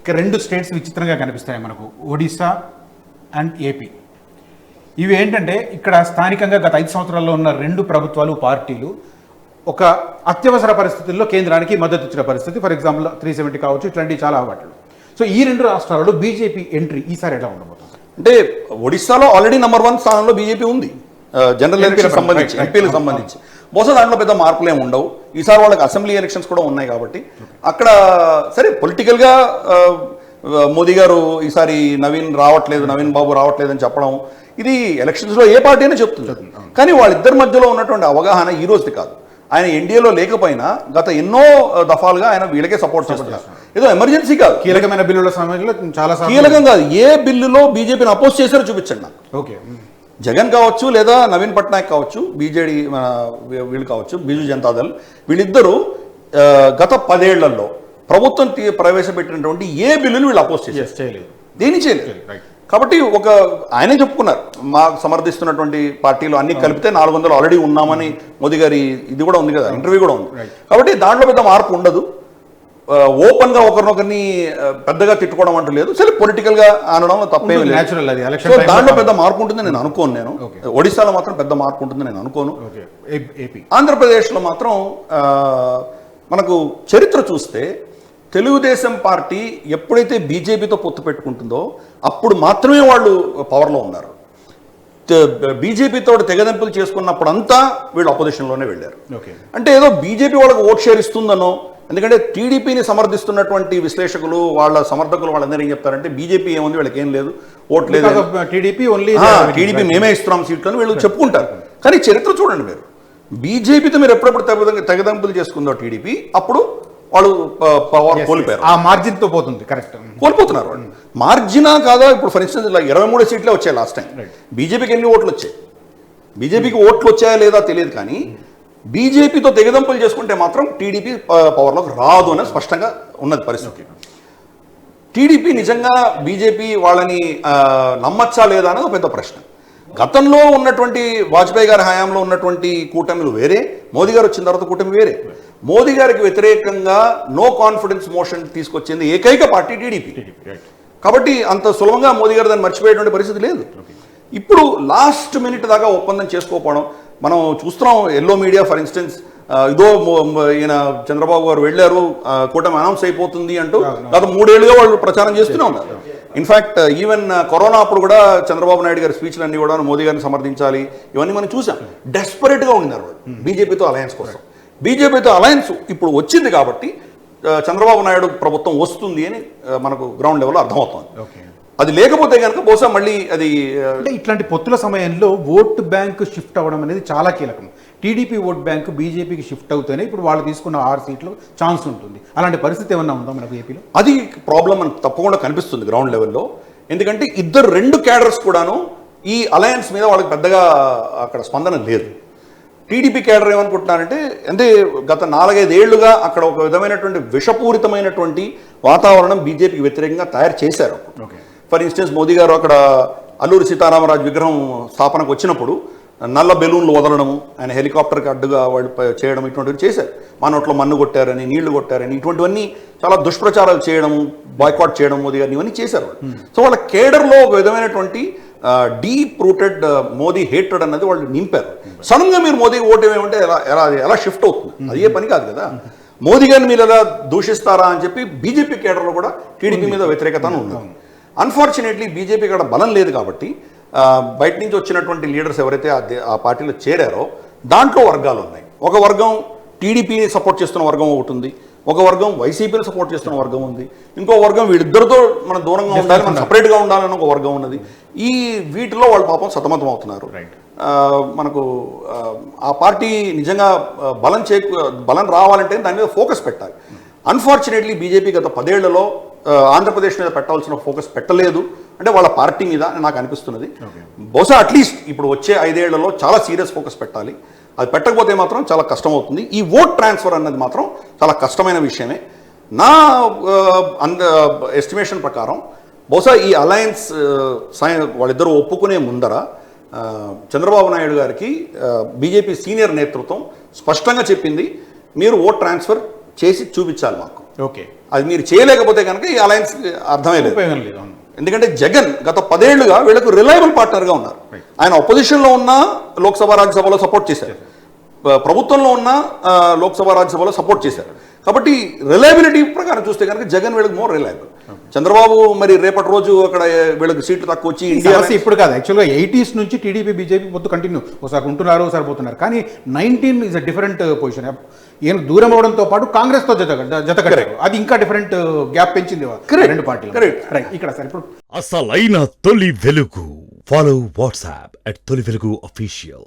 ఇక 2 స్టేట్స్ విచిత్రంగా కనిపిస్తాయి మనకు, ఒడిశా అండ్ ఏపీ. ఇవి ఏంటంటే ఇక్కడ స్థానికంగా గత 5 సంవత్సరాల్లో ఉన్న 2 ప్రభుత్వాలు పార్టీలు ఒక అత్యవసర పరిస్థితుల్లో కేంద్రానికి మద్దతు ఇచ్చిన పరిస్థితి. ఫర్ ఎగ్జాంపుల్ 370 కావచ్చు, ఇట్లాంటివి చాలా వాటిలో. సో ఈ 2 రాష్ట్రాలలో బీజేపీ ఎంట్రీ ఈసారి ఎలా ఉండబోతుంది? అంటే ఒడిశాలో ఆల్రెడీ నంబర్ 1 స్థానంలో బీజేపీ ఉంది జనరల్ ఎలక్షన్ సంబంధించి, ఎంపీలకు సంబంధించి. బహుశా దాంట్లో పెద్ద మార్పులు ఏమి ఉండవు. ఈసారి వాళ్ళకి అసెంబ్లీ ఎలక్షన్స్ కూడా ఉన్నాయి కాబట్టి అక్కడ సరే పొలిటికల్గా మోదీ గారు ఈసారి నవీన్ బాబు రావట్లేదు అని చెప్పడం, ఇది ఎలక్షన్స్లో ఏ పార్టీ అయినా చెప్తుంది. కానీ వాళ్ళిద్దరి మధ్యలో ఉన్నటువంటి అవగాహన ఈ రోజుది కాదు. ఆయన ఎన్డీఏలో లేకపోయినా గత ఎన్నో దఫాలుగా ఆయన వీళ్ళకే సపోర్ట్ చేస్తున్నారు. ఏదో ఎమర్జెన్సీ కాదు, కీలకమైన బిల్లుల సమయంలో చాలా కీలకం కాదు. ఏ బిల్లులో బీజేపీని అపోజ్ చేశారో చూపించండి నాకు. ఓకే, జగన్ కావచ్చు లేదా నవీన్ పట్నాయక్ కావచ్చు, బీజేడీ వీళ్ళు కావచ్చు, బిజు జనతాదళ్, వీళ్ళిద్దరూ గత 10 ఏళ్లలో ప్రభుత్వం ప్రవేశపెట్టినటువంటి ఏ బిల్లులు వీళ్ళు అపోజ్ చేశారు? దేని చేయలేదు. కాబట్టి ఆయనే చెప్పుకున్నారు, మాకు సమర్థిస్తున్నటువంటి పార్టీలు అన్ని కలిపితే 400 ఆల్రెడీ ఉన్నామని. మోదీ గారి ఇది కూడా ఉంది కదా, ఇంటర్వ్యూ కూడా ఉంది. కాబట్టి దాంట్లో పెద్ద మార్పు ఉండదు. ఓపెన్ గా ఒకరినొకరిని పెద్దగా తిట్టుకోవడం అంటూ లేదు. సరే పొలిటికల్ గా అనడం తప్పేమీ లేదు. దాంట్లో పెద్ద మార్పు ఉంటుంది నేను అనుకోను. ఒడిశాలో మాత్రం పెద్ద మార్పు ఉంటుంది నేను అనుకోను. ఆంధ్రప్రదేశ్లో మాత్రం మనకు చరిత్ర చూస్తే తెలుగుదేశం పార్టీ ఎప్పుడైతే బీజేపీతో పొత్తు పెట్టుకుంటుందో అప్పుడు మాత్రమే వాళ్ళు పవర్లో ఉన్నారు. బీజేపీతో తెగదెంపులు చేసుకున్నప్పుడంతా వీళ్ళు అపోజిషన్లోనే వెళ్ళారు. అంటే ఏదో బీజేపీ వాళ్ళకి ఓట్ షేర్ ఇస్తుందనో, ఎందుకంటే టీడీపీని సమర్థిస్తున్నటువంటి విశ్లేషకులు, వాళ్ళ సమర్థకులు వాళ్ళందరూ ఏం చెప్తారంటే బీజేపీ ఏముంది, వీళ్ళకి ఏం లేదు, ఓట్ లేదు, టీడీపీ మేమే ఇస్తున్నాం సీట్లను వీళ్ళు చెప్పుకుంటారు. కానీ చరిత్ర చూడండి మీరు, బీజేపీతో మీరు ఎప్పుడెప్పుడు తెగదెంపులు చేసుకుందో టీడీపీ, అప్పుడు వాళ్ళు పవర్ కోల్పోయారు. ఆ మార్జిన్ తో పోతుంది, కరెక్ట్, కోల్పోతున్నారు వాళ్ళు. మార్జినా కాదా? ఇప్పుడు ఫర్ ఇన్స్టెన్స్ 23 సీట్లే వచ్చాయి లాస్ట్ టైం. బీజేపీకి ఎన్ని ఓట్లు వచ్చాయి? బీజేపీకి ఓట్లు వచ్చాయా లేదా తెలియదు, కానీ బీజేపీతో తెగదంపులు చేసుకుంటే మాత్రం టీడీపీ పవర్లోకి రాదు అని స్పష్టంగా ఉన్నది పరిస్థితి. టీడీపీ నిజంగా బీజేపీ వాళ్ళని నమ్మచ్చా లేదా అనేది పెద్ద ప్రశ్న. గతంలో ఉన్నటువంటి వాజ్పేయి గారి హయాంలో ఉన్నటువంటి కూటమిలు వేరే, మోదీ గారు వచ్చిన తర్వాత కూటమి వేరే. మోదీ గారికి వ్యతిరేకంగా నో కాన్ఫిడెన్స్ మోషన్ తీసుకొచ్చింది ఏకైక పార్టీ టీడీపీ. కాబట్టి అంత సులభంగా మోదీ గారు దాన్ని మర్చిపోయేటువంటి పరిస్థితి లేదు. ఇప్పుడు లాస్ట్ మినిట్ దాకా ఒప్పందం చేసుకోకపోవడం మనం చూస్తున్నాం. ఎల్లో మీడియా ఫర్ ఇన్స్టెన్స్ ఈయన చంద్రబాబు గారు వెళ్ళారు, కూటమి అనౌన్స్ అయిపోతుంది అంటూ గత 3 ఏళ్లుగా వాళ్ళు ప్రచారం చేస్తూనే ఉన్నారు. ఇన్ఫాక్ట్ ఈవెన్ కరోనా అప్పుడు కూడా చంద్రబాబు నాయుడు గారి స్పీచ్లు అన్ని కూడా మోదీ గారిని సమర్థించాలి, ఇవన్నీ మనం చూసాం. డెస్పరేట్గా ఉన్నారు వాళ్ళు బీజేపీతో అలయన్స్ కోసం. బీజేపీతో అలయన్స్ ఇప్పుడు వచ్చింది కాబట్టి చంద్రబాబు నాయుడు ప్రభుత్వం వస్తుంది అని మనకు గ్రౌండ్ లెవెల్లో అర్థమవుతుంది. అది లేకపోతే కనుక బహుశా మళ్ళీ అది అంటే ఇట్లాంటి పొత్తుల సమయంలో ఓటు బ్యాంకు షిఫ్ట్ అవ్వడం అనేది చాలా కీలకం. టీడీపీ ఓట్ బ్యాంకు బీజేపీకి షిఫ్ట్ అవుతేనే ఇప్పుడు వాళ్ళు తీసుకున్న 6 సీట్లు ఛాన్స్ ఉంటుంది. అలాంటి పరిస్థితి ఏమన్నా ఉందా మనకు ఏపీలో? అది ప్రాబ్లం మనకు తప్పకుండా కనిపిస్తుంది గ్రౌండ్ లెవెల్లో. ఎందుకంటే 2 క్యాడర్స్ కూడాను ఈ అలయన్స్ మీద వాళ్ళకి పెద్దగా అక్కడ స్పందన లేదు. టీడీపీ క్యాడర్ ఏమనుకుంటున్నారంటే, అంటే గత 4-5 ఏళ్లుగా అక్కడ ఒక విధమైనటువంటి విషపూరితమైనటువంటి వాతావరణం బీజేపీకి వ్యతిరేకంగా తయారు చేశారు. ఫర్ ఇన్స్టెన్స్ మోదీ గారు అక్కడ అల్లూరి సీతారామరాజు విగ్రహం స్థాపనకు వచ్చినప్పుడు నల్ల బెలూన్లు వదలడము, ఆయన హెలికాప్టర్కి అడ్డుగా వాళ్ళు చేయడం, ఇటువంటివి చేశారు. మా నోట్లో మన్ను కొట్టారని, నీళ్లు కొట్టారని, ఇటువంటివన్నీ చాలా దుష్ప్రచారాలు చేయడం, బాయ్కాట్ చేయడం మోదీ గారిని, ఇవన్నీ చేశారు. సో వాళ్ళ కేడర్లో ఒక విధమైనటువంటి డీప్ రూటెడ్ మోదీ హేట్రెడ్ అన్నది వాళ్ళు నింపారు. సడన్ గా మీరు మోదీ ఓటు ఏమంటే ఎలా షిఫ్ట్ అవుతుంది? అది ఏ పని కాదు కదా. మోదీ గారిని మీరు ఎలా దూషిస్తారా అని చెప్పి బీజేపీ కేడర్లో కూడా టీడీపీ మీద వ్యతిరేకత ఉంది. అన్ఫార్చునేట్లీ బీజేపీ కూడా బలం లేదు కాబట్టి బయట నుంచి వచ్చినటువంటి లీడర్స్ ఎవరైతే ఆ పార్టీలో చేరారో దాంట్లో వర్గాలు ఉన్నాయి. ఒక వర్గం టీడీపీని సపోర్ట్ చేస్తున్న వర్గం ఒకటి ఉంది, ఒక వర్గం వైసీపీని సపోర్ట్ చేస్తున్న వర్గం ఉంది, ఇంకో వర్గం వీళ్ళిద్దరితో మనం దూరంగా ఉండాలి, మనం సపరేట్గా ఉండాలని ఒక వర్గం ఉన్నది. ఈ వీటిలో వాళ్ళు పాపం సతమతం అవుతున్నారు. మనకు ఆ పార్టీ నిజంగా బలం రావాలంటే దాని మీద ఫోకస్ పెట్టాలి. అన్ఫార్చునేట్లీ బీజేపీ గత 10 ఏళ్లలో ఆంధ్రప్రదేశ్ మీద పెట్టాల్సిన ఫోకస్ పెట్టలేదు. అంటే వాళ్ళ పార్టీ మీద నాకు అనిపిస్తున్నది. బహుశా అట్లీస్ట్ ఇప్పుడు వచ్చే 5 ఏళ్లలో చాలా సీరియస్ ఫోకస్ పెట్టాలి. అది పెట్టకపోతే మాత్రం చాలా కష్టం అవుతుంది. ఈ ఓట్ ట్రాన్స్ఫర్ అన్నది మాత్రం చాలా కష్టమైన విషయమే. నా ఎస్టిమేషన్ ప్రకారం బహుశా ఈ అలయన్స్ వాళ్ళిద్దరూ ఒప్పుకునే ముందర చంద్రబాబు నాయుడు గారికి బీజేపీ సీనియర్ నేతృత్వం స్పష్టంగా చెప్పింది, మీరు ఓట్ ట్రాన్స్ఫర్ చేసి చూపించాలి మాకు. ఓకే, అది మీరు చేయలేకపోతే కనుక ఈ అలయన్స్ అర్థమే లేదు. ఉపయోగం లేదు. అవును. ఎందుకంటే జగన్ గత 10 ఏళ్లుగా వీళ్ళకు రిలయబుల్ పార్ట్నర్గా ఉన్నారు. ఆయన అపోజిషన్లో ఉన్న లోక్సభ రాజ్యసభలో సపోర్ట్ చేశారు, ప్రభుత్వంలో ఉన్న లోక్సభ రాజ్యసభలో సపోర్ట్ చేశారు. కాబట్టి రిలయబిలిటీ ప్రకారం చూస్తే కనుక జగన్ వీళ్ళకి మోర్ రిలయబుల్. చంద్రబాబు మరి రేపటి రోజు అక్కడ వీళ్ళకి సీట్లు తక్కువ వచ్చి ఇండియా ఇప్పుడు కాదు, యాక్చువల్గా 80s నుంచి టీడీపీ బీజేపీ పొత్తు కంటిన్యూ, ఒకసారి ఉంటున్నారు ఒకసారి పోతున్నారు. కానీ 19 ఇస్ అ డిఫరెంట్ పొజిషన్. ఈయన దూరం అవడంతో పాటు కాంగ్రెస్తో జత కట్టారు, అది ఇంకా డిఫరెంట్ గ్యాప్ పెంచింది రెండు పార్టీలు. రైట్, ఇక్కడ సార్ ఇప్పుడు అసలైన తొలి వెలుగు. ఫాలో వాట్సాప్ @తొలి వెలుగు అఫీషియల్.